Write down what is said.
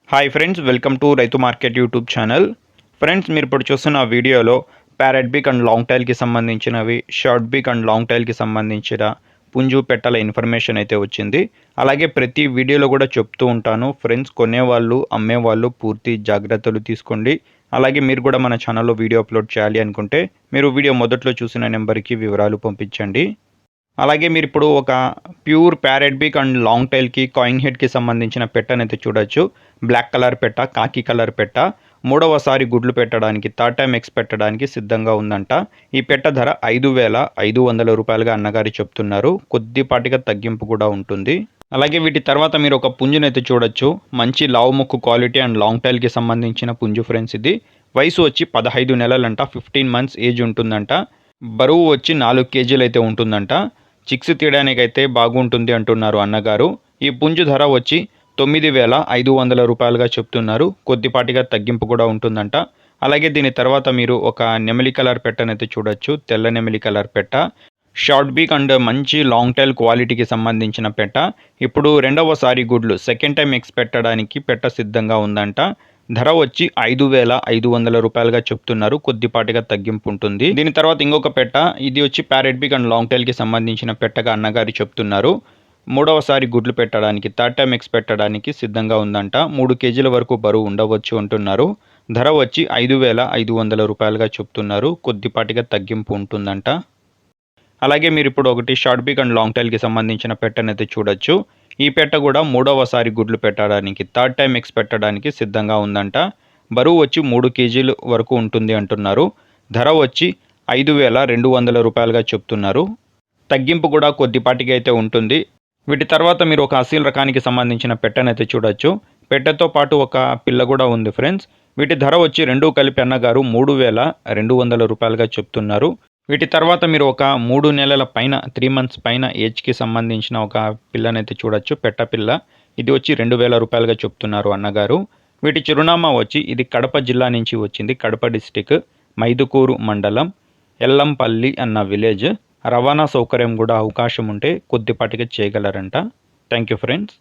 Hi friends, welcome to రైతు market YouTube channel. Friends, మీరు ఇప్పుడు చూస్తున్న వీడియోలో ప్యారెట్ బీక్ అండ్ లాంగ్ టైల్కి సంబంధించినవి, షార్ట్ బీక్ అండ్ లాంగ్ టైల్కి సంబంధించిన పుంజు పెట్టల ఇన్ఫర్మేషన్ అయితే వచ్చింది. అలాగే ప్రతి వీడియోలో కూడా చెప్తూ ఉంటాను ఫ్రెండ్స్, కొనేవాళ్ళు అమ్మేవాళ్ళు పూర్తి జాగ్రత్తలు తీసుకోండి. అలాగే మీరు కూడా మన ఛానల్లో వీడియో అప్లోడ్ చేయాలి అనుకుంటే మీరు వీడియో మొదట్లో చూసిన నెంబర్కి వివరాలు పంపించండి. అలాగే మీరు ఇప్పుడు ఒక pure parrot beak and long టైల్కి కాయిన్ హెడ్కి సంబంధించిన పెట్టనైతే చూడొచ్చు. బ్లాక్ కలర్ పెట్ట, కాకి కలర్ పెట్ట, మూడవసారి గుడ్లు పెట్టడానికి, థర్డ్ టైం ఎక్స్ పెట్టడానికి సిద్ధంగా ఉందంట. ఈ పెట్ట ధర 5,500 రూపాయలుగా అన్నగారు చెప్తున్నారు. కొద్దిపాటిగా తగ్గింపు కూడా ఉంటుంది. అలాగే వీటి తర్వాత మీరు ఒక పుంజునైతే చూడొచ్చు. మంచి లావు ముక్కు క్వాలిటీ అండ్ లాంగ్ టైల్కి సంబంధించిన పుంజు ఫ్రెండ్స్. ఇది వయసు వచ్చి 15 నెలలంట, 15 మంత్స్ ఏజ్ ఉంటుందంట. బరువు వచ్చి 4 కేజీలు అయితే ఉంటుందంట. చిక్స్ తీయడానికైతే బాగుంటుంది అంటున్నారు అన్నగారు. ఈ పుంజు ధర వచ్చి 9,500 రూపాయలుగా చెప్తున్నారు. కొద్దిపాటిగా తగ్గింపు కూడా ఉంటుందంట. అలాగే దీని తర్వాత మీరు ఒక నెమలి కలర్ పెట్టనైతే చూడొచ్చు. తెల్ల నెమలి కలర్ పెట్ట, షార్ట్ బీక్ అండ్ మంచి లాంగ్ టైల్ క్వాలిటీకి సంబంధించిన పెట్ట. ఇప్పుడు రెండవసారి గుడ్లు సెకండ్ టైం ఎక్స్ పెట్టడానికి పెట్ట సిద్ధంగా ఉందంట. ధర వచ్చి 5,500 రూపాయలుగా చెప్తున్నారు. కొద్దిపాటిగా తగ్గింపు ఉంటుంది. దీని తర్వాత ఇంకొక పెట్ట, ఇది వచ్చి ప్యారెట్ బీక్ అండ్ లాంగ్ టైల్కి సంబంధించిన పెట్టగా అన్నగారు చెప్తున్నారు. మూడవసారి గుడ్లు పెట్టడానికి, థర్డ్ టైం ఎక్స్ పెట్టడానికి సిద్ధంగా ఉందంట. 3 కేజీల వరకు బరువు ఉండవచ్చు అంటున్నారు. ధర వచ్చి 5,500 రూపాయలుగా చెప్తున్నారు. కొద్దిపాటిగా తగ్గింపు ఉంటుందంట. అలాగే మీరు ఇప్పుడు ఒకటి షార్ట్ బీక్ అండ్ లాంగ్ టైల్కి సంబంధించిన పెట్టనైతే చూడొచ్చు. ఈ పెట్ట కూడా మూడవసారి గుడ్లు పెట్టడానికి, థర్డ్ టైం ఎక్స్ పెట్టడానికి సిద్ధంగా ఉందంట. బరువు వచ్చి 3 కేజీలు వరకు ఉంటుంది అంటున్నారు. ధర వచ్చి 5,200 రూపాయలుగా చెప్తున్నారు. తగ్గింపు కూడా కొద్దిపాటిగా అయితే ఉంటుంది. వీటి తర్వాత మీరు ఒక అసీల్ రకానికి సంబంధించిన పెట్టనైతే చూడొచ్చు. పెట్టతో పాటు ఒక పిల్ల కూడా ఉంది ఫ్రెండ్స్. వీటి ధర వచ్చి రెండు కలిపి అన్నగారు 3,200 రూపాయలుగా చెప్తున్నారు. వీటి తర్వాత మీరు ఒక 3 నెలల పైన, 3 మంత్స్ పైన ఏజ్కి సంబంధించిన ఒక పిల్లనైతే చూడొచ్చు. పెట్ట పిల్ల. ఇది వచ్చి 2,000 రూపాయలుగా చెప్తున్నారు అన్నగారు. వీటి చిరునామా వచ్చి ఇది కడప జిల్లా నుంచి వచ్చింది. కడప డిస్టిక్, మైదుకూరు మండలం, ఎల్లంపల్లి అన్న విలేజ్. రవాణా సౌకర్యం కూడా అవకాశం ఉంటే కొద్దిపాటిగా చేయగలరంట. Thank you friends.